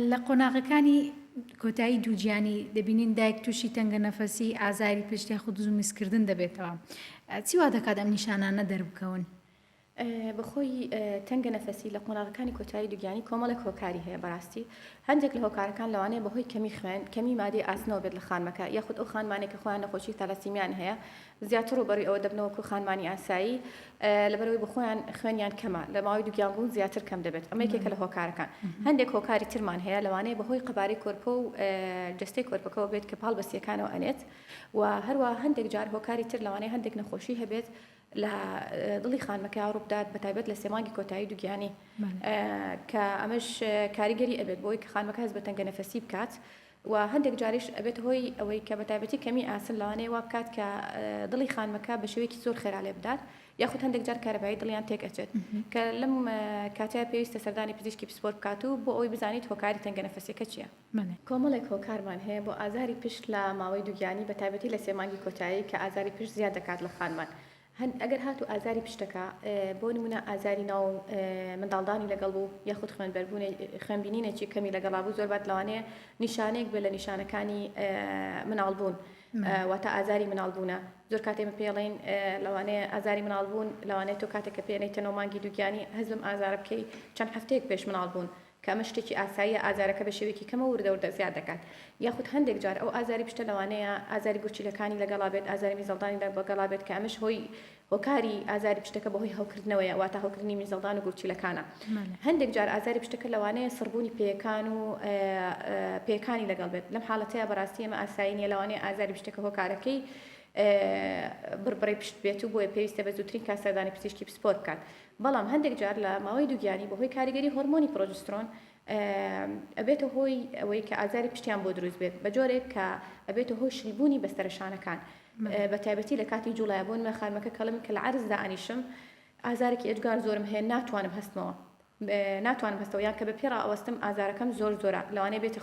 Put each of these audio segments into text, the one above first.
لە قۆناغەکانی کۆتایی دووجیانی دەبینین دایک تووشی تەنگە نەفەسی ئازاری پشتی خود و میسکردن دەبێتەوە. چی وا دەکات ئەم نیشانانە دەربکەون؟ بەخۆی تەنگە نەفەسی لە قۆناغەکانی کۆتایی دووگیانی کۆمەڵێک هۆکاری هەیە بەڕاستی هەندێک لە هۆکارەکان لەوانەیە بەهۆی کەمی خوێن کەمی مادەی ئاسنەوە بێت لە خانمەکە یاخود ئەو خانمانێک کە خۆیان نەخۆشی تەلەسیمیان هەیە زیاتر ڕوبەڕووی ئەوە دەبنەوەکو خانمانی ئاسایی لەبەرەوەی بخۆیان خوێنیان کەمە لە ماوەی دووگیان بوون زیاتر کەم دەبێت ئەمە یەکێکە لە هۆکارەکان هەندێک هۆکاری ترمان هەیە لەوانەیە بەهۆی قەبارەی کۆرپە و جستەی کۆرپەکەەوە بێت کە پاڵ بەسیەکانەوە ئەنێت و هەروە هەندێک جار هۆکاری تر لەوانەیە هەندێک نەخۆشی هەبێت لە دڵی خانمەکە ڕووبدات بەتایبەت لە سێمانگی کۆتایی دووگیانی کە ئەمەش کاریگەری ئەبێت بۆی کە خانمەکە هەست بە تەنگە نەفەسی بکات و هەندێک جاریش ئەبێت هۆی ئەوەی کە بەتایبەتی کەمی ئاسن لەوانەیە وا بکات کە دڵی خانمەکە بە شێوەیەکی زۆر خێرا لێ بدات یاخود هەندێک جار کارەبایی دڵیان تێک ئەچێت کە لەم کاتەیە پێویستە سەردانی پزیشکی پسپۆر بکات و بۆ ئەوی بزانیت هۆکاری تەنگە نەفەسیەکە چییە کۆمەڵێک هۆکارمان هەیە بۆ ئازاری پشت لە ماوەی دووگیانی بەتایبەتی لە سێمانگی کۆتایی کە ئازاری پشت زیاد دەکات لە خانمان ئەگەر هاتو ئازاری پشتەکە بۆ نمونە ئازاری ناو منداڵدانی لەگەڵ بوو یاخود خوێنبینینێکی کەمی لەگەڵا بوو زۆر بات لەوانەیە نیشانێک بێ لە نیشانەکانی مناڵبوون واتە ئازاری مناڵبوونە زۆر کاتێمە پێڵێن لەوانەیە ئازاری مناڵبوون لەوانەیە تۆ کاتێک کە پێێنیتەوە مانگی دووگیانی هەزم ئازارە بکەی چەند هەفتەیەک پێش مناڵبوون کە ئەمە شتێکی ئاساییە ئازارەکە بە شێوەیەکی کەمە وردە زیاد دەکات یاخود هەندێک جار ئەو ئازاری پشتە لەوانەیە ئازاری گورچیلەکانی لەگەڵا بێت ئازاری میزەڵدانی لەگەڵا بێت کە ئەمەش هۆی هۆکاری ئازاری پشتەکە بەهۆی هەڵکردنەوەیە واتە هەڵکردنی میزەڵدان و گورچیلەکانە هەندێک جار ئازاری پشتەکە لەوانەیە سڕبوونی پێیەکان و پێیەکانی لەگەڵ بێت لەم حاڵەتەیە بەڕاستی ئەمە ئاسایی نیە لەوانەیە ئازاری پشتەکە هۆکارەکەی بڕبڕی پشت بێت و بۆیە پێویستە بە زووترین کاسەردانی پزیشکی پسپۆر بکات بەڵام هەندێک جار لە ماوەی دووگیانی بەهۆی کاریگەری هۆرمۆنی پرۆژسترۆن ئەبێتە هۆی ئەوەی کە ئازاری پشتیان بۆ دروست بێت بە جۆرێک کە ئەبێتە هۆی شریبوونی بەستەرەشانەکان بە تایبەتی لە کاتی جوڵایە بۆن مە خانمەکە کەڵم کە لە عەرزدا ئەنیشم ئازارێکی ئەجگار زۆرم هەیە ناتوانم هەستمەوە ناتوانم هەستەوە یان کە بە پێڕ ئەوەستم ئازارەکەم زۆرە لەوانەیە بێت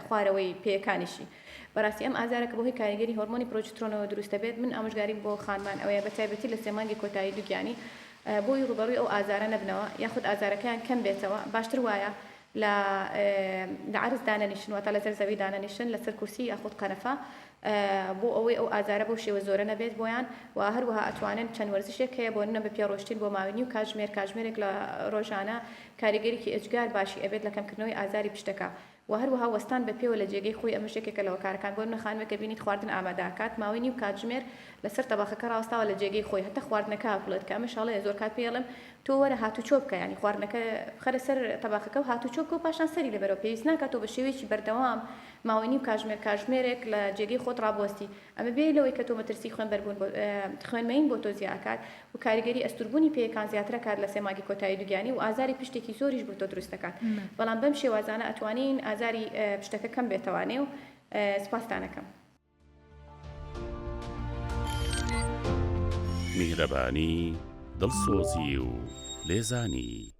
خوارەوەی پێیەکانیشی بەڕاستی ئەم ئازارەکە بەهۆی کاریگەری هۆرمۆنی پرۆژسترۆنەوە دروستە بێت من ئامۆژگاری بۆ خانمان ئەوەیە بە تایبەتی لە سێمانگی کۆتایی دووگیانی بۆی ڕوبەڕووی ئەو ئازارە نەبنەوە یاخود ئازارەکەیان کەم بێتەوە باشتر وایە لە عرض دانەنیشن واتە لە زەرزەوی دانەنیشن لەسەر کورسی یاخود قەنەفە بۆ ئەوەی ئەو ئازارە بۆ شێوە زۆرە نەبێت بۆیان و هەروەها ئەتوانن چەند وەرزشێک هەیە بۆ نە بە پێڕۆشتین بۆ ماوەی و کاتژمێرێک لە ڕۆژانە کاریگەریکی ئەجگار باشی ئەبێت لە کەمکردنەوەی ئازاری پشتەکە و هەروەها وەستان بە پێوە لە جێگەی خۆی ئەمە شتێکێکە لەوە کارەکان بۆ منە خانمەکە بینیت خواردن ئامادەکات ماوەی نیو کاتژمێر لەسەر تەبەخەکە ڕاستاوە لە جێگەی خۆی هەتا خواردنەکە بڵێت کە ئەمە شاڵەیە زۆر کات پێڵم تۆ وەرە هاتوچۆ بکە ینی خواردنەکە خەرە سەر تەبەخەکە و هاتوچۆ بکە و پاشان سەری لەبەرەوە پێویست ناکاتەوە بە شێوەیەکی بەردەوام ماوەی نیو کاتژمێرێک لە جێگەی خۆت ڕابوەستی ئەمە بێ لەوەی کە تۆ مەترسی خوێنبەربوون خوێنمەین بۆ تۆ زیاکات و کاریگەری ئەستوربوونی پێیەکان زیاترە کات لە سێماگی کۆتایی دووگیانی و ئازاری پشتێکی زۆریش بۆ تۆ دروست دەکات بەڵام بەم شێوازانە ئەتوانین ئازاری پشتەکە کەم بێتەوانێ و سپاسدانەکەم میهرەبانی دڵسۆزی و لێزانی